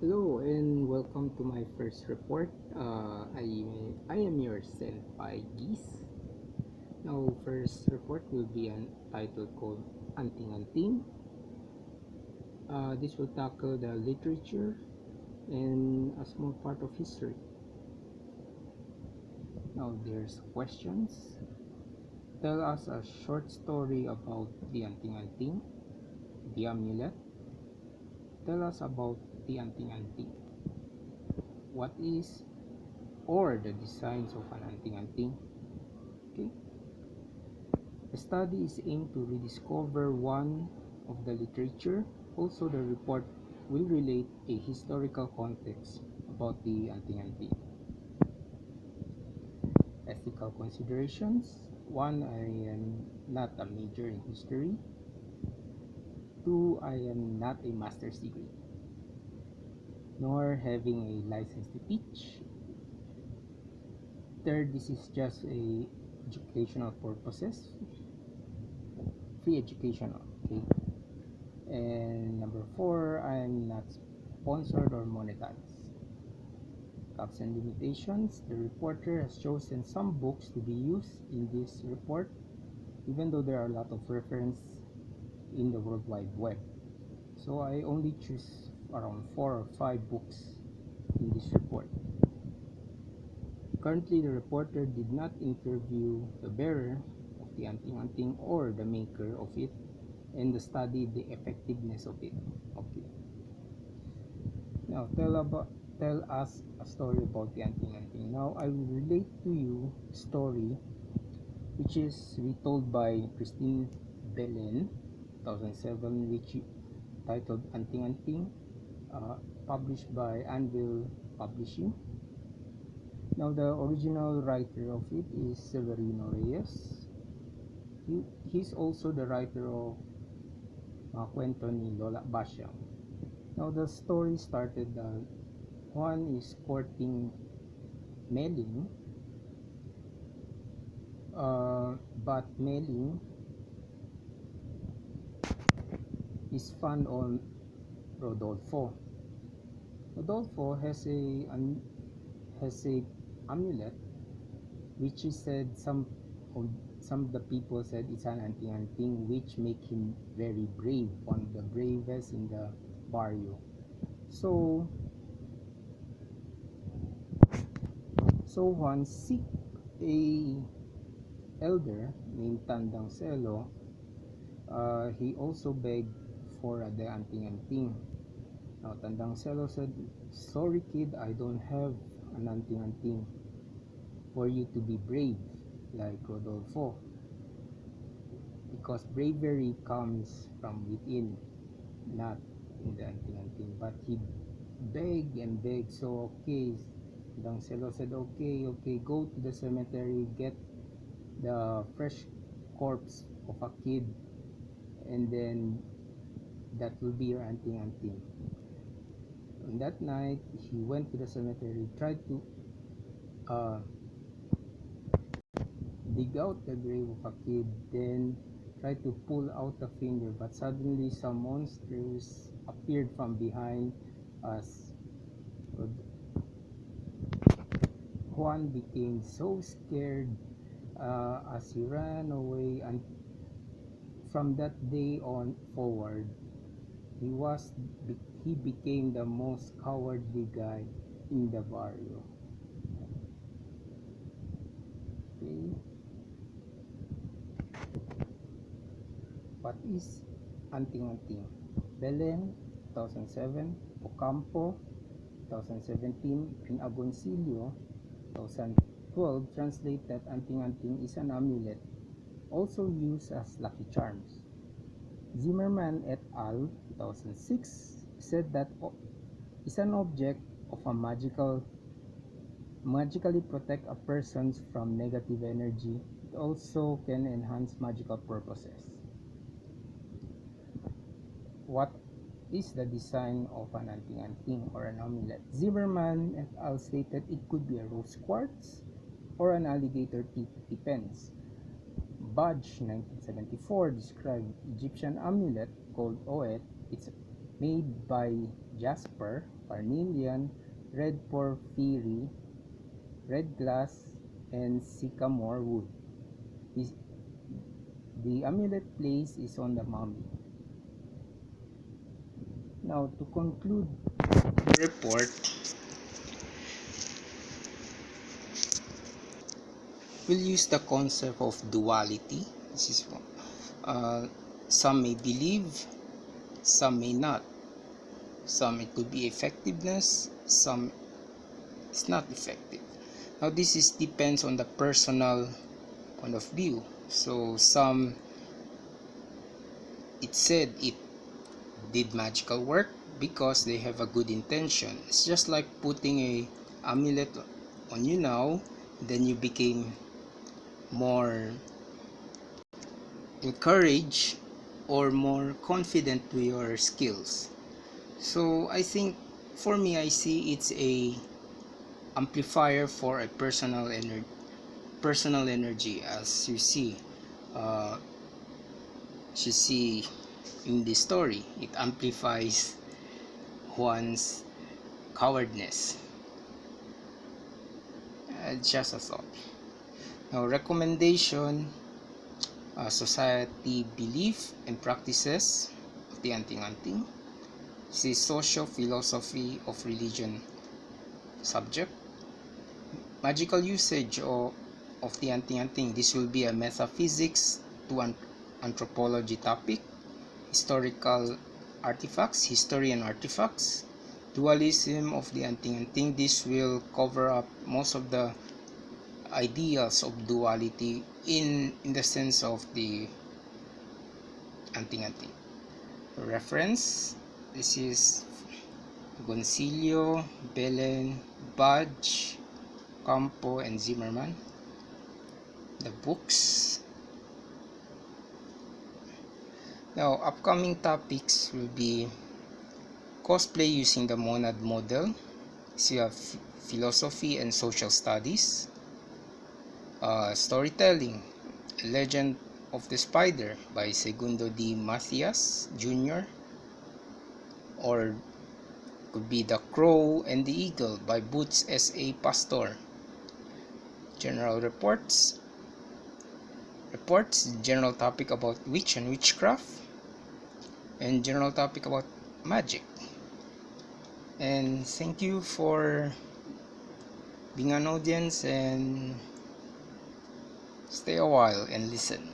Hello and welcome to my first report. I am your senpai Geese. Now, first report will be an title called Anting Anting. This will tackle the literature and a small part of history. Now, there's questions. Tell us a short story about the Anting Anting, the amulet. Tell us about the Anting Anting. What is or the designs of an Anting Anting? Okay. The study is aimed to rediscover one of the literature. Also, the report will relate a historical context about the Anting Anting. Ethical considerations. One, I am not a major in history. Two, I am not a master's degree, nor having a license to teach. Third, this is just a educational purposes, free educational, okay. And number four, I'm not sponsored or monetized. Caps and limitations. The reporter has chosen some books to be used in this report, even though there are a lot of reference in the World Wide Web. So I only choose around 4 or 5 books in this report. Currently, the reporter did not interview the bearer of the Anting Anting or the maker of it and study the effectiveness of it. Okay. Now tell us a story about the Anting Anting. Now I will relate to you a story which is retold by Christine Belen, 2007, which titled Anting Anting, published by Anvil Publishing. Now the original writer of it is Severino Reyes. He's also the writer of kwento ni Lola Basyang. Now the story started Juan is courting Meling, but Meling is fond on Rodolfo. Rodolfo has a amulet, which is said some of the people said it's an Anting Anting, which make him very brave, one of the bravest in the barrio. So Juan seek a elder named Tandang Selo. He also begged for the Anting Anting. Now Tandang Selo said, "Sorry kid, I don't have an Anting Anting for you to be brave like Rodolfo, because bravery comes from within, not in the Anting Anting." But he begged and begged. So okay, Dangselo said, okay, go to the cemetery, get the fresh corpse of a kid, and then that will be your Anting Anting. On that night, he went to the cemetery, tried to dig out the grave of a kid, then tried to pull out a finger, but suddenly some monsters appeared from behind as Juan became so scared as he ran away, and from that day on forward, he became the most cowardly guy in the barrio. Okay. What is Anting Anting? Belen, 2007, Ocampo, 2017, and Agoncillo, 2012, translate that Anting Anting is an amulet, also used as lucky charms. Zimmerman et al. 2006 said that is an object of a magically protect a person from negative energy. It also can enhance magical purposes. What is the design of an Anting Anting or an amulet? Zimmerman et al. Stated it could be a rose quartz or an alligator teeth, depends. Budge 1974 described Egyptian amulet called Oet. It's made by jasper, carnelian, red porphyry, red glass, and sycamore wood. The amulet place is on the mummy. Now, to conclude the report, we'll use the concept of duality. This is some may believe, some may not. Some it could be effectiveness, some it's not effective. Now this is depends on the personal point of view. So some it said it did magical work because they have a good intention. It's just like putting a amulet on you now, then you became more encouraged or more confident to your skills. So I think for me, I see it's a amplifier for a personal energy, as uh, you see in the story. It amplifies one's cowardness. Just a thought. Now, recommendation: society belief and practices of the anting-anting. This is social philosophy of religion subject. Magical usage of the anting-anting. This will be a metaphysics to anthropology topic. Historical artifacts, history and artifacts. Dualism of the anting-anting. This will cover up most of the ideas of duality in the sense of the anting-anting. Reference: this is Goncillo, Belen, Budge, Campo, and Zimmerman. The books. Now, upcoming topics will be cosplay using the monad model. So you have philosophy and social studies. Storytelling, Legend of the Spider by Segundo D. Macias Jr. Or could be The Crow and the Eagle by Boots S.A. Pastor. General reports, general topic about witch and witchcraft, and general topic about magic. And thank you for being an audience, and stay a while and listen.